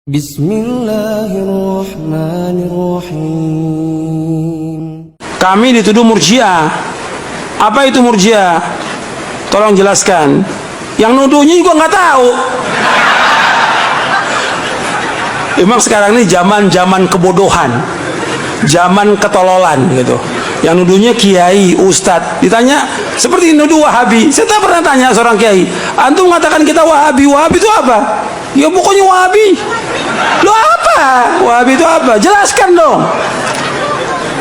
Bismillahirrahmanirrahim. Kami dituduh murjiah. Apa itu murjiah? Tolong jelaskan. Yang nuduhnya juga nggak tahu. Emang sekarang ini zaman kebodohan, zaman ketololan gitu. Yang nuduhnya kiai, ustadz. Ditanya seperti nuduh Wahabi. Saya tak pernah tanya seorang kiai, antum mengatakan kita Wahabi. Wahabi itu apa? Ya pokoknya Wahabi. Lo apa? Wahabi itu apa? Jelaskan dong.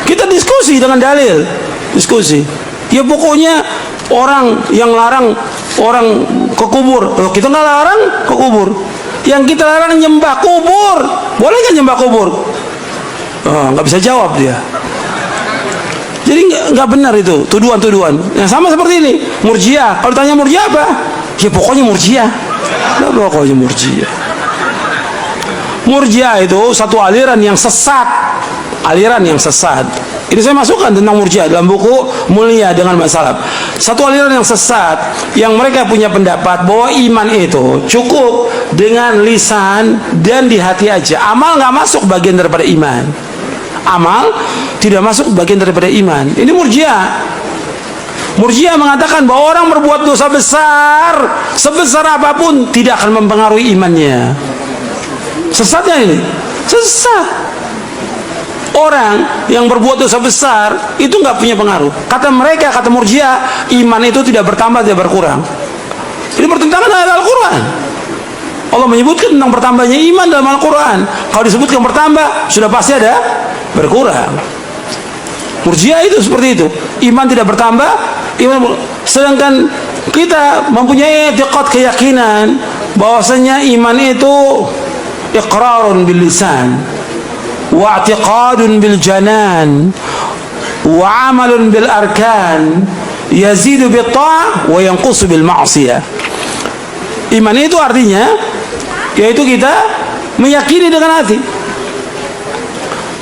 Kita diskusi dengan dalil. Diskusi. Ya pokoknya orang yang larang orang ke kubur. Loh, kita nggak larang ke kubur. Yang kita larang nyembah kubur. Boleh nggak nyembah kubur? Oh, nggak bisa jawab dia. Jadi nggak benar itu tuduhan-tuduhan. Yang sama seperti ini murjiah. Kalau tanya murjiah apa? Ya pokoknya murjiah. Nah, pokoknya murjiah. Murjiah itu satu aliran yang sesat. Aliran yang sesat. Ini saya masukkan tentang murjiah dalam buku Mulia dengan Masalah. Satu aliran yang sesat, yang mereka punya pendapat bahwa iman itu cukup dengan lisan dan di hati aja. Amal nggak masuk bagian daripada iman. Amal tidak masuk bagian daripada iman. Ini murjiah. Murjiah mengatakan bahwa orang berbuat dosa besar sebesar apapun tidak akan mempengaruhi imannya. Sesatnya ini, sesat. Orang yang berbuat dosa besar itu nggak punya pengaruh. Kata mereka, kata murjiah, iman itu tidak bertambah, tidak berkurang. Ini bertentangan dengan Al-Quran. Allah menyebutkan tentang bertambahnya iman dalam Al-Quran. Kalau disebutkan bertambah, sudah pasti ada berkurang. Murjiah itu seperti itu. Iman tidak bertambah, sedangkan kita mempunyai i'tiqad, keyakinan bahwasanya iman itu iqrarun bil lisan wa i'tiqadun bil janan wa amalun bil arkan yazidu bit ta'ah wa yanqusu bil ma'siyah. Iman itu artinya yaitu kita meyakini dengan hati,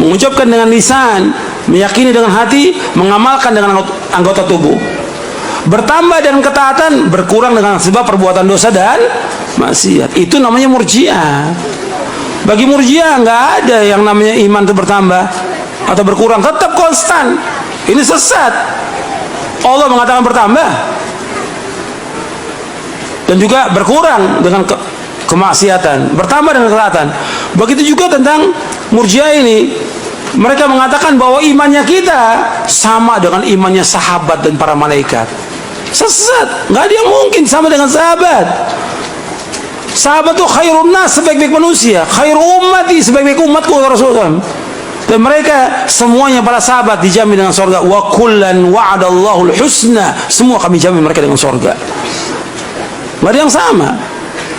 mengucapkan dengan lisan, meyakini dengan hati, mengamalkan dengan anggota tubuh. Bertambah dengan ketaatan, berkurang dengan sebab perbuatan dosa dan maksiat. Itu namanya murjiah. Bagi murjiah nggak ada yang namanya iman itu bertambah atau berkurang, tetap konstan. Ini sesat. Allah mengatakan bertambah dan juga berkurang dengan kemaksiatan, bertambah dengan ketaatan. Begitu juga tentang murjiah ini. Mereka mengatakan bahwa imannya kita sama dengan imannya sahabat dan para malaikat. Sesat. Nggak ada yang mungkin sama dengan sahabat. Sahabat itu khairun nas, sebaik-baik manusia, khairu ummati, sebaik-baik umatku Rasulullah. Dan mereka semuanya para sahabat dijamin dengan surga. Wa kullan wa'adallahu al-husna. Semua kami jamin mereka dengan surga. Nggak ada yang sama.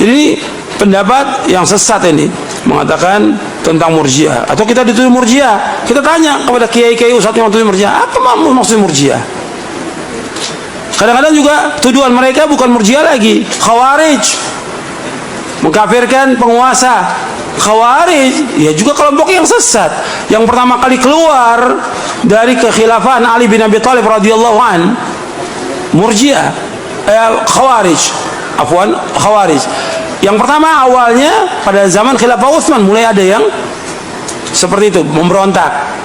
Jadi ini pendapat yang sesat ini mengatakan tentang murjiah. Atau kita dituduh murjiah. Kita tanya kepada kiai-kiai ustadz yang dituduh murjiah, apa maksud murjiah? Kadang-kadang juga tuduhan mereka bukan murjiah lagi, khawarij, mengkafirkan penguasa. Khawarij ya juga kelompok yang sesat, yang pertama kali keluar dari kekhilafan Ali bin Abi Thalib radhiyallahu an, murjiah, khawarij, afwan, khawarij. Yang pertama awalnya pada zaman khilafah Utsman mulai ada yang seperti itu, memberontak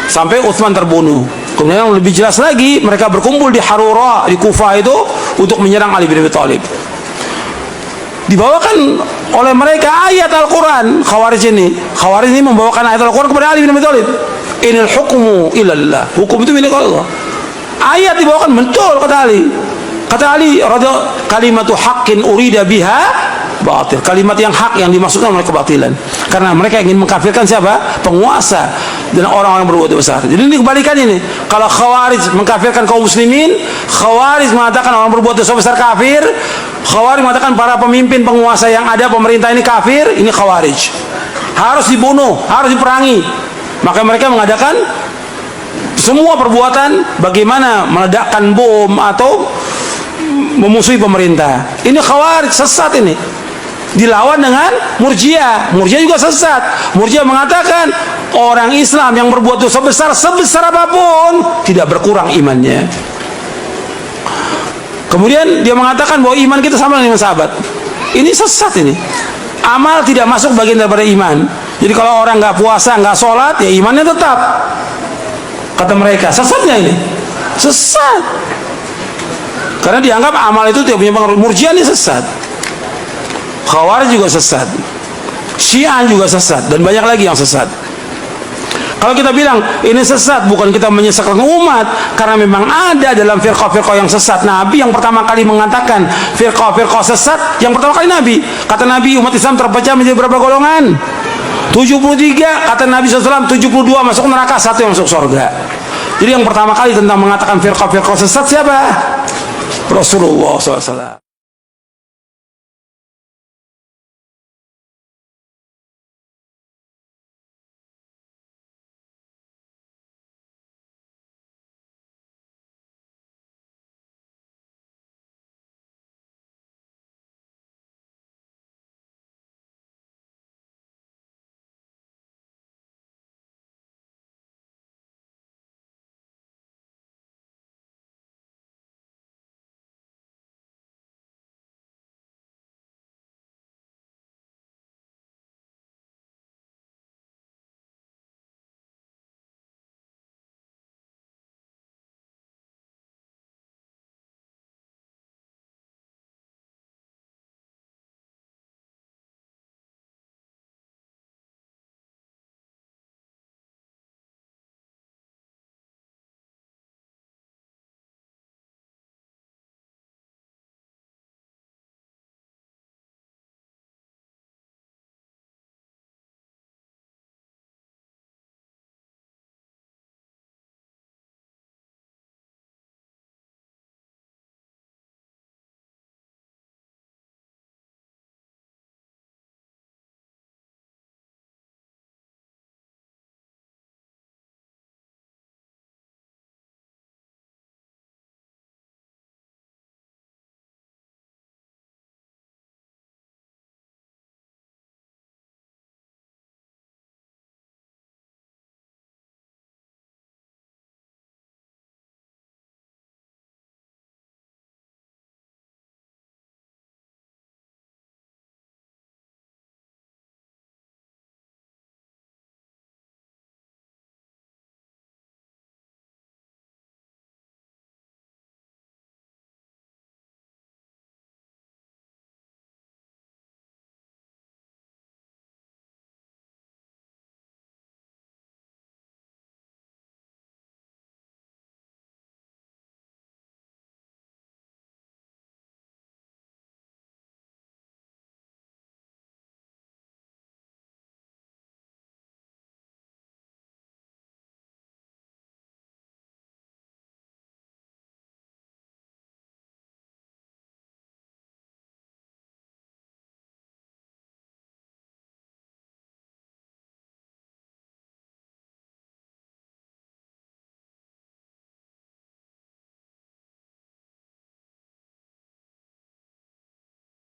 sampai Utsman terbunuh. Kemudian yang lebih jelas lagi, mereka berkumpul di Harura di Kufah itu untuk menyerang Ali bin Abi Thalib. Dibawakan oleh mereka ayat Al-Quran. Khawarij ini membawakan ayat Al-Quran kepada Ali bin Abi Thalib. Inil hukmu ilallah. Hukum itu milik Allah. Ayat dibawakan, betul kata Ali. Kata Ali, kalimatu haqqin urida biha batil. Kalimat yang hak yang dimaksudkan oleh kebatilan. Karena mereka ingin mengkafirkan siapa? Penguasa dan orang-orang berbuat besar. Jadi ini kebalikannya ini. Kalau Khawarij mengkafirkan kaum muslimin, Khawarij mengatakan orang berbuat dosa besar kafir. Khawarij mengatakan para pemimpin penguasa yang ada, pemerintah ini kafir. Ini Khawarij, harus dibunuh, harus diperangi. Maka mereka mengadakan semua perbuatan bagaimana meledakkan bom atau memusuhi pemerintah. Ini Khawarij, sesat ini. Dilawan dengan murjiah. Murjiah juga sesat. Murjiah mengatakan orang Islam yang berbuat dosa besar sebesar apapun tidak berkurang imannya. Kemudian dia mengatakan bahwa iman kita sama dengan sahabat. Ini sesat ini. Amal tidak masuk bagian daripada iman. Jadi kalau orang nggak puasa, nggak sholat, ya imannya tetap. Kata mereka, sesatnya ini, sesat. Karena dianggap amal itu tidak punya pengaruh. Murji'ah ini sesat, Khawarij juga sesat, Syiah juga sesat, dan banyak lagi yang sesat. Kalau kita bilang ini sesat, bukan kita menyesatkan umat, karena memang ada dalam firqah-firqah yang sesat. Nabi yang pertama kali mengatakan firqah-firqah sesat, yang pertama kali Nabi. Kata Nabi, umat Islam terpecah menjadi berapa golongan? 73. Kata Nabi SAW, 72 masuk neraka, 1 yang masuk surga. Jadi yang pertama kali tentang mengatakan firqah-firqah sesat siapa? Rasulullah SAW.